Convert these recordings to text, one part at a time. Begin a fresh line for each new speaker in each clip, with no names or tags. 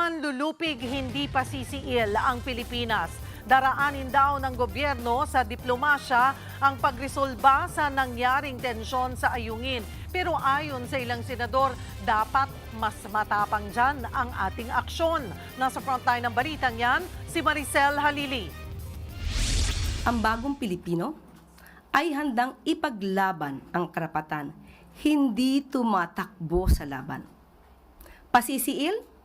Manlulupig hindi pa sisiil ang Pilipinas. Daraanin daw ng gobyerno sa diplomasya ang pagresolba sa nangyaring tensyon sa Ayungin. Pero ayon sa ilang senador, dapat mas matapang dyan ang ating aksyon. Nasa frontline ng balitang yan, si Maricel Halili.
Ang bagong Pilipino ay handang ipaglaban ang karapatan, hindi tumatakbo sa laban. Pasisiil,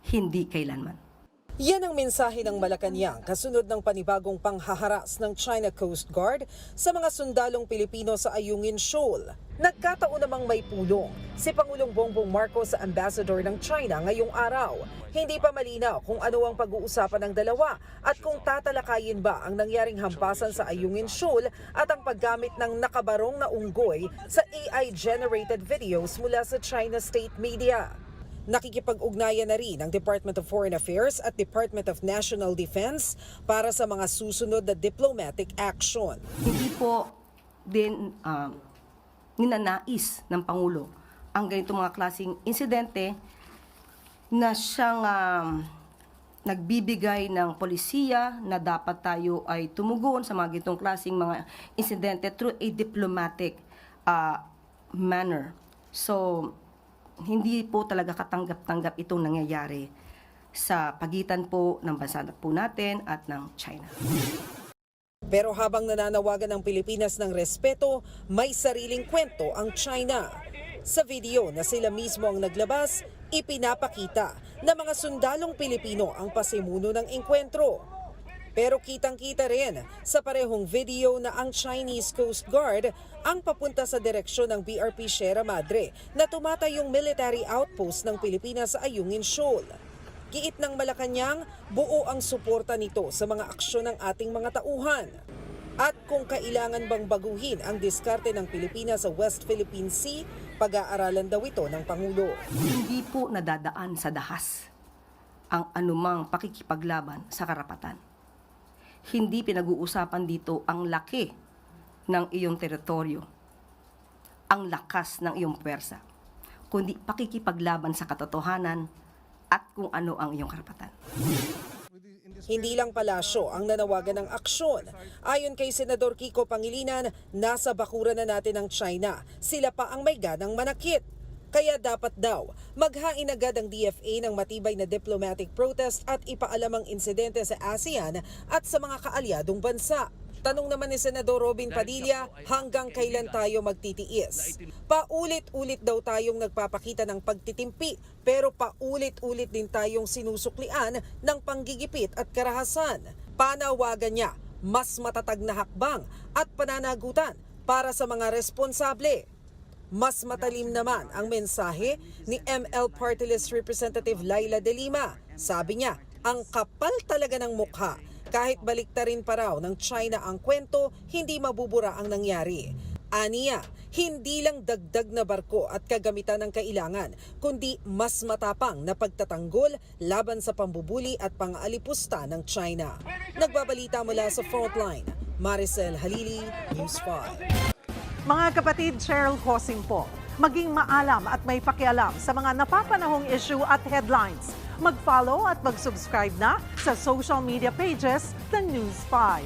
hindi kailanman.
Yan ang mensahe ng Malacanang kasunod ng panibagong panghaharas ng China Coast Guard sa mga sundalong Pilipino sa Ayungin Shoal. Nagkataon namang may pulong si Pangulong Bongbong Marcos sa ambassador ng China ngayong araw. Hindi pa malinaw kung ano ang pag-uusapan ng dalawa at kung tatalakayin ba ang nangyaring hampasan sa Ayungin Shoal at ang paggamit ng nakabarong na unggoy sa AI-generated videos mula sa China state media. Nakikipag-ugnayan na rin ang Department of Foreign Affairs at Department of National Defense para sa mga susunod na diplomatic action.
Hindi po din ninanais ng Pangulo ang ganitong mga klaseng insidente na siyang nagbibigay ng polisiya na dapat tayo ay tumugon sa mga ganitong klaseng mga insidente through a diplomatic manner. So, hindi po talaga katanggap-tanggap itong nangyayari sa pagitan po ng bansa po natin at ng China.
Pero habang nananawagan ang Pilipinas ng respeto, may sariling kwento ang China. Sa video na sila mismo ang naglabas, ipinapakita na mga sundalong Pilipino ang pasimuno ng engkwentro. Pero kitang-kita rin sa parehong video na ang Chinese Coast Guard ang papunta sa direksyon ng BRP Sierra Madre na tumatayong military outpost ng Pilipinas sa Ayungin Shoal. Giit ng Malacanang, buo ang suporta nito sa mga aksyon ng ating mga tauhan. At kung kailangan bang baguhin ang diskarte ng Pilipinas sa West Philippine Sea, pag-aaralan daw ito ng Pangulo.
Hindi po nadadaan sa dahas ang anumang pakikipaglaban sa karapatan. Hindi pinag-uusapan dito ang laki ng iyong teritoryo, ang lakas ng iyong puwersa, kundi pakikipaglaban sa katotohanan at kung ano ang iyong karapatan.
Hindi lang palasyo ang nanawagan ng aksyon. Ayon kay Senador Kiko Pangilinan, nasa bakuran na natin ang China. Sila pa ang may ganang manakit. Kaya dapat daw, maghain agad ang DFA ng matibay na diplomatic protest at ipaalam ang insidente sa ASEAN at sa mga kaalyadong bansa. Tanong naman ni Senador Robin Padilla, hanggang kailan tayo magtitiis? Paulit-ulit daw tayong nagpapakita ng pagtitimpi, pero paulit-ulit din tayong sinusuklian ng panggigipit at karahasan. Panawagan niya, mas matatag na hakbang at pananagutan para sa mga responsable. Mas matalim naman ang mensahe ni ML Party List Representative Laila De Lima. Sabi niya, ang kapal talaga ng mukha. Kahit baliktarin pa raw ng China ang kwento, hindi mabubura ang nangyari. Aniya, hindi lang dagdag na barko at kagamitan ng kailangan, kundi mas matapang na pagtatanggol laban sa pambubuli at pang-aalipusta ng China. Nagbabalita mula sa Frontline, Maricel Halili, News 5.
Mga kapatid, Cheryl Cosing po. Maging maalam at may pakialam sa mga napapanahong issue at headlines. Mag-follow at mag-subscribe na sa social media pages ng News 5.